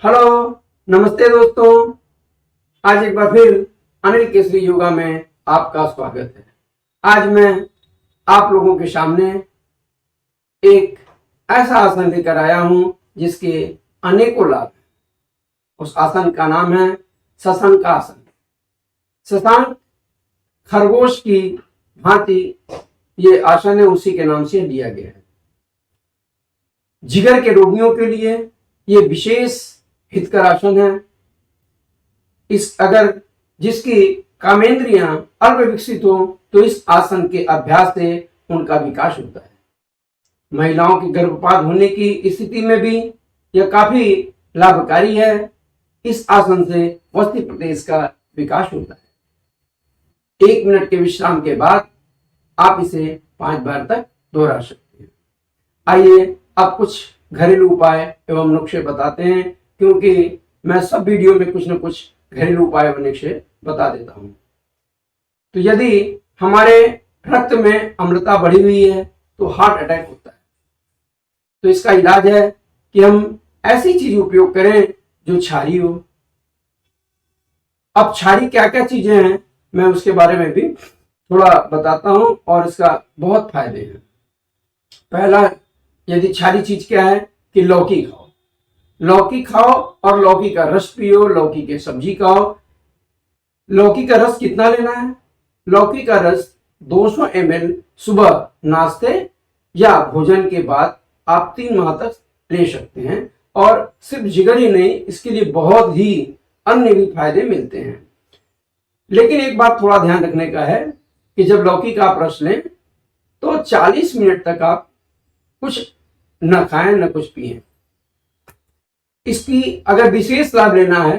Hello, नमस्ते दोस्तों। आज एक बार फिर अनिल केसरी योगा में आपका स्वागत है। आज मैं आप लोगों के सामने एक ऐसा आसन लेकर आया हूं जिसके अनेकों लाभ हैं। उस आसन का नाम है शशांकासन। शशांक खरगोश की भांति ये आसन है, उसी के नाम से लिया गया है। जिगर के रोगियों के लिए ये विशेष हितकर आसन है। इस अगर जिसकी कामेंद्रियां अल्प विकसित हो तो इस आसन के अभ्यास से उनका विकास होता है। महिलाओं की गर्भपात होने की स्थिति में भी यह काफी लाभकारी है। इस आसन से वस्ति प्रदेश का विकास होता है। 1 मिनट के विश्राम के बाद आप इसे 5 बार तक दोहरा सकते हैं। आइए अब कुछ घरेलू उपाय एवं नुस्खे बताते हैं, क्योंकि मैं सब वीडियो में कुछ न कुछ घरेलू उपाय व नुस्खे बता देता हूं। तो यदि हमारे रक्त में अम्लता बढ़ी हुई है तो हार्ट अटैक होता है। तो इसका इलाज है कि हम ऐसी चीज उपयोग करें जो क्षारीय हो। अब क्षारीय क्या क्या चीजें हैं मैं उसके बारे में भी थोड़ा बताता हूं और इसका बहुत फायदे हैं। पहला, यदि क्षारीय चीज क्या है कि लौकी खाओ। लौकी खाओ और लौकी का रस पियो, लौकी की सब्जी खाओ। लौकी का रस कितना लेना है? लौकी का रस 200 ml सुबह नाश्ते या भोजन के बाद आप 3 माह तक ले सकते हैं। और सिर्फ जिगर ही नहीं, इसके लिए बहुत ही अन्य भी फायदे मिलते हैं। लेकिन एक बात थोड़ा ध्यान रखने का है कि जब लौकी का आप रस लें तो 40 मिनट तक आप कुछ न खाएं न कुछ पिएं। इसकी अगर विशेष लाभ लेना है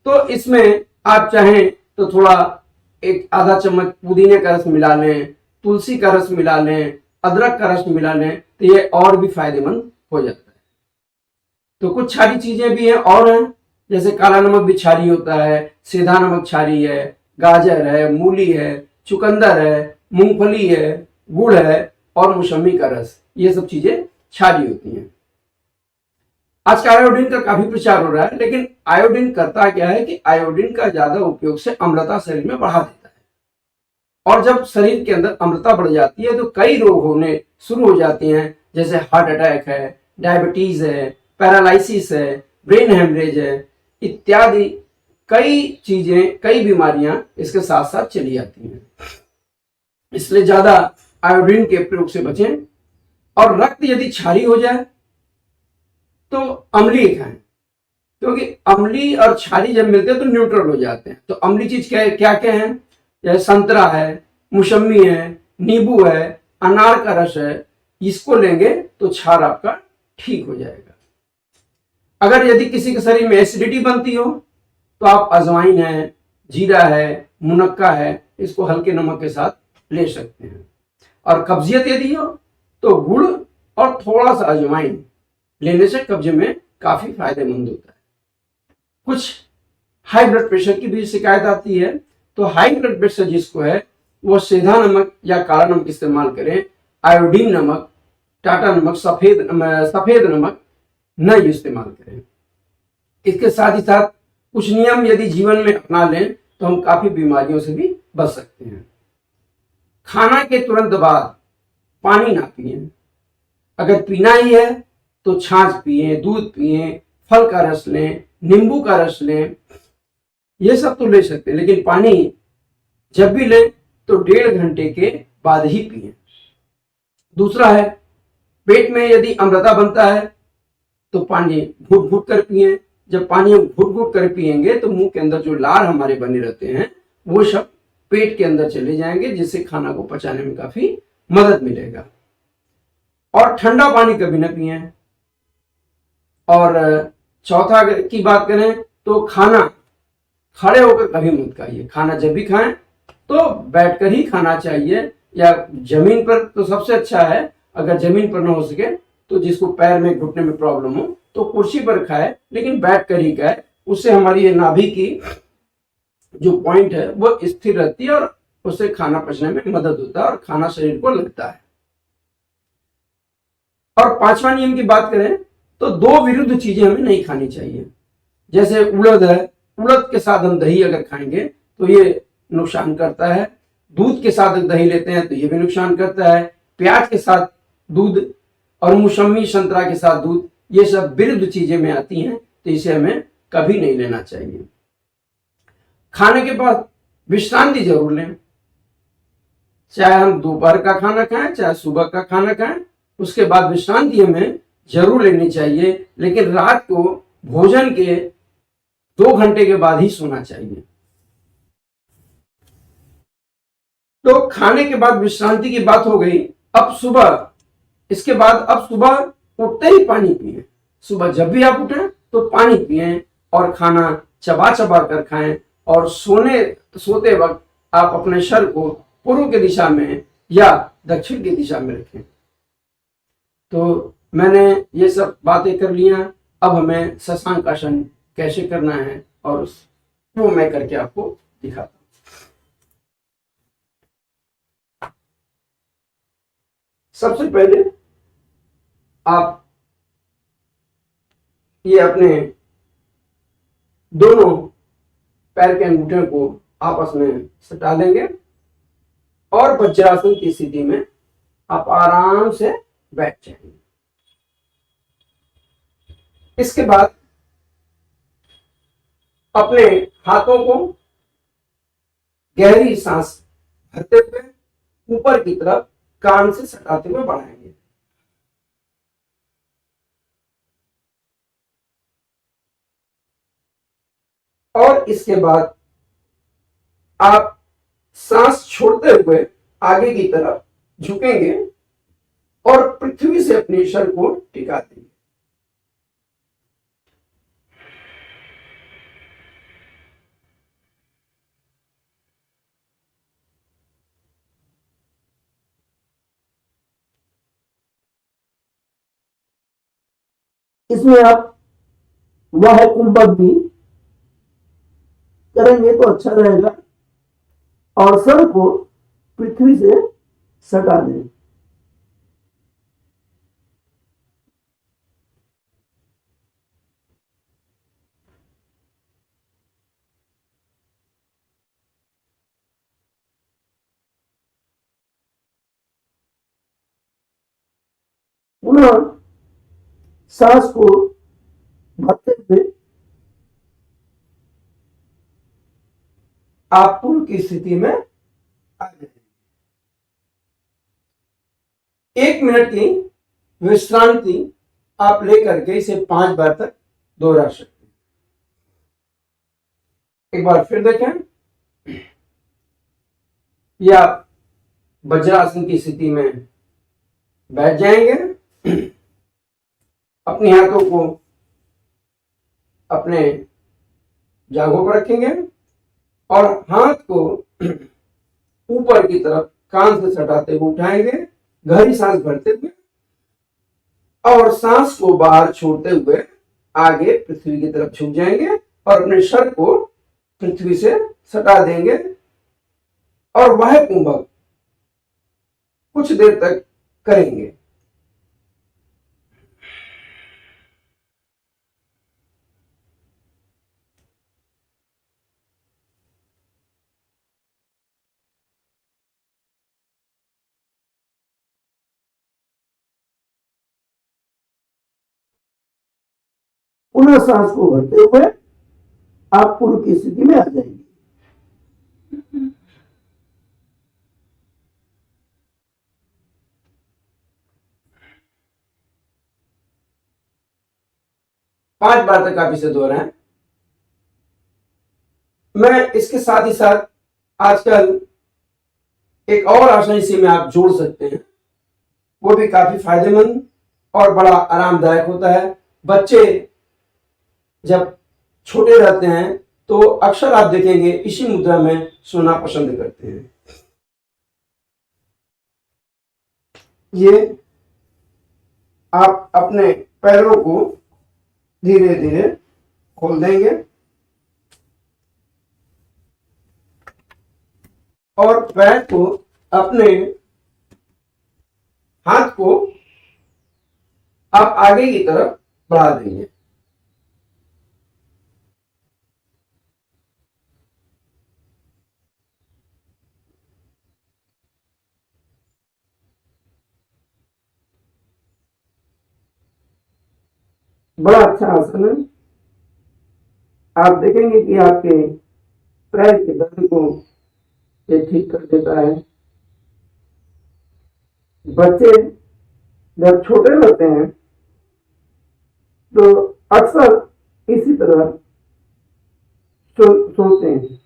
तो इसमें आप चाहें तो थोड़ा एक आधा चम्मच पुदीने का रस मिला लें, तुलसी का रस मिला लें, अदरक का रस मिला लें, तो ये और भी फायदेमंद हो जाता है। तो कुछ क्षारीय चीजें भी हैं और हैं, जैसे काला नमक भी क्षारीय होता है, सेंधा नमक क्षारीय है, गाजर है, मूली है, चुकंदर है, मूंगफली है, गुड़ है और मौसमी का रस, ये सब चीजें क्षारीय होती हैं। आज का आयोडीन का काफी प्रचार हो रहा है, लेकिन आयोडीन करता क्या है कि आयोडीन का ज्यादा उपयोग से अम्लता शरीर में बढ़ा देता है। और जब शरीर के अंदर अम्लता बढ़ जाती है तो कई रोग होने शुरू हो जाते हैं, जैसे हार्ट अटैक है, डायबिटीज है, पैरालिसिस है, ब्रेन हेमरेज है इत्यादि कई चीजें, कई बीमारियां इसके साथ साथ चली जाती हैं। इसलिए ज्यादा आयोडीन के प्रयोग से बचें। और रक्त यदि क्षारीय हो जाए तो अम्लीय खाएं, क्योंकि अम्लीय और क्षारीय जब मिलते हैं तो न्यूट्रल हो जाते हैं। तो अम्लीय चीज क्या क्या है? जैसे संतरा है, मौसमी है, नींबू है, अनार का रस है। इसको लेंगे तो क्षार आपका ठीक हो जाएगा। अगर यदि किसी के शरीर में एसिडिटी बनती हो तो आप अजवाइन है, जीरा है, मुनक्का है, इसको हल्के नमक के साथ ले सकते हैं। और कब्जियत यदि हो तो गुड़ और थोड़ा सा अजवाइन लेने से कब्ज में काफी फायदेमंद होता है। कुछ हाई ब्लड प्रेशर की भी शिकायत आती है, तो हाई ब्लड प्रेशर जिसको है वो सेंधा नमक या काला नमक इस्तेमाल करें। आयोडीन नमक, टाटा नमक, सफेद नमक न इस्तेमाल करें। इसके साथ ही साथ कुछ नियम यदि जीवन में अपना लें तो हम काफी बीमारियों से भी बच सकते हैं। खाना के तुरंत बाद पानी ना पिए। अगर पीना ही है तो छाछ पिए, दूध पिए, फल का रस लें, नींबू का रस लें, ये सब तो ले सकते हैं। लेकिन पानी जब भी लें तो 1.5 घंटे के बाद ही पिए। दूसरा है, पेट में यदि अम्लता बनता है तो पानी घुट घुट कर पिए। जब पानी हम घुट घुट कर पिएंगे तो मुंह के अंदर जो लार हमारे बने रहते हैं वो सब पेट के अंदर चले जाएंगे, जिससे खाना को पचाने में काफी मदद मिलेगा। और ठंडा पानी कभी ना पिए। और चौथा की बात करें तो खाना खड़े होकर कभी मत खाइए। खाना जब भी खाएं तो बैठकर ही खाना चाहिए, या जमीन पर तो सबसे अच्छा है। अगर जमीन पर ना हो सके तो जिसको पैर में घुटने में प्रॉब्लम हो तो कुर्सी पर खाए, लेकिन बैठ कर ही खाए। उससे हमारी ये नाभि की जो पॉइंट है वो स्थिर रहती है और उससे खाना पचने में मदद होता है और खाना शरीर को लगता है। और 5वां नियम की बात करें तो 2 विरुद्ध चीजें हमें नहीं खानी चाहिए। जैसे उड़द है, उड़द के साथ हम दही अगर खाएंगे तो ये नुकसान करता है। दूध के साथ दही लेते हैं तो ये भी नुकसान करता है। प्याज के साथ दूध और मौसमी संतरा के साथ दूध, ये सब विरुद्ध चीजें में आती हैं, तो इसे हमें कभी नहीं लेना चाहिए। खाने के बाद विश्रांति जरूर लें, चाहे हम दोपहर का खाना खाएं चाहे सुबह का खाना खाएं, उसके बाद विश्रांति हमें जरूर लेनी चाहिए। लेकिन रात को भोजन के 2 घंटे के बाद ही सोना चाहिए। तो खाने के बाद विश्रांति की बात हो गई। अब सुबह, इसके बाद अब सुबह उठते ही पानी पिए। सुबह जब भी आप उठें तो पानी पिए और खाना चबा चबा कर खाएं। और सोते वक्त आप अपने सर को पूर्व की दिशा में या दक्षिण की दिशा में रखें। तो मैंने ये सब बातें कर लिया। अब हमें शशांक आसन कैसे करना है और वो मैं करके आपको दिखाता हूं। सबसे पहले आप ये अपने दोनों पैर के अंगूठे को आपस में सटा लेंगे और वज्रासन की स्थिति में आप आराम से बैठ जाएंगे। इसके बाद अपने हाथों को गहरी सांस भरते हुए ऊपर की तरफ कान से सटाते हुए बढ़ाएंगे। और इसके बाद आप सांस छोड़ते हुए आगे की तरफ झुकेंगे और पृथ्वी से अपने सर को टिका देंगे। इसमें आप वह कुंभक भी करेंगे तो अच्छा रहेगा और सर को पृथ्वी से सटा दें। पुनः सांस को भरते हुए आप पूर्व की स्थिति में आ जाएंगे। 1 मिनट की विश्रांति आप लेकर के इसे 5 बार तक दोहरा सकते हैं। एक बार फिर देखें। या वज्रासन की स्थिति में बैठ जाएंगे। अपने हाथों को अपने जांघों पर रखेंगे और हाथ को ऊपर की तरफ कान से सटाते हुए उठाएंगे, गहरी सांस भरते हुए और सांस को बाहर छोड़ते हुए आगे पृथ्वी की तरफ झुक जाएंगे और अपने सर को पृथ्वी से सटा देंगे। और वह कुंभक कुछ देर तक करेंगे। पुनः सांस को भरते हुए आप पूर्व की स्थिति में आ जाएंगे। पांच बार तक आप इसे दोहराएं। मैं इसके साथ ही साथ आजकल एक और आसन इसी में आप जोड़ सकते हैं, वो भी काफी फायदेमंद और बड़ा आरामदायक होता है। बच्चे जब छोटे रहते हैं तो अक्सर आप देखेंगे इसी मुद्रा में सोना पसंद करते हैं। ये आप अपने पैरों को धीरे धीरे खोल देंगे और पैर को अपने हाथ को आप आगे की तरफ बढ़ा देंगे। बड़ा अच्छा आसन है। आप देखेंगे कि आपके पैर के दर्द को ये ठीक कर देता है। बच्चे जब छोटे होते हैं तो अक्सर इसी तरह सोते हैं।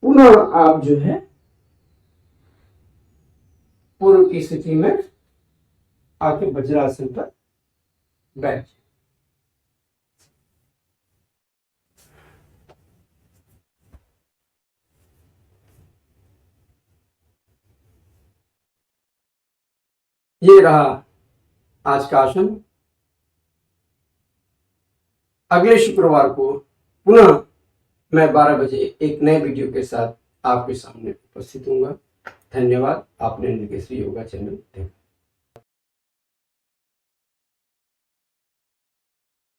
पुनः आप जो है पूर्व की स्थिति में आके वज्रासन पर बैठ। ये रहा आज का आसन। अगले शुक्रवार को पुनः मैं 12 बजे एक नए वीडियो के साथ आपके सामने उपस्थित हूँगा। धन्यवाद। आपने निकेश्री योगा चैनल देखा।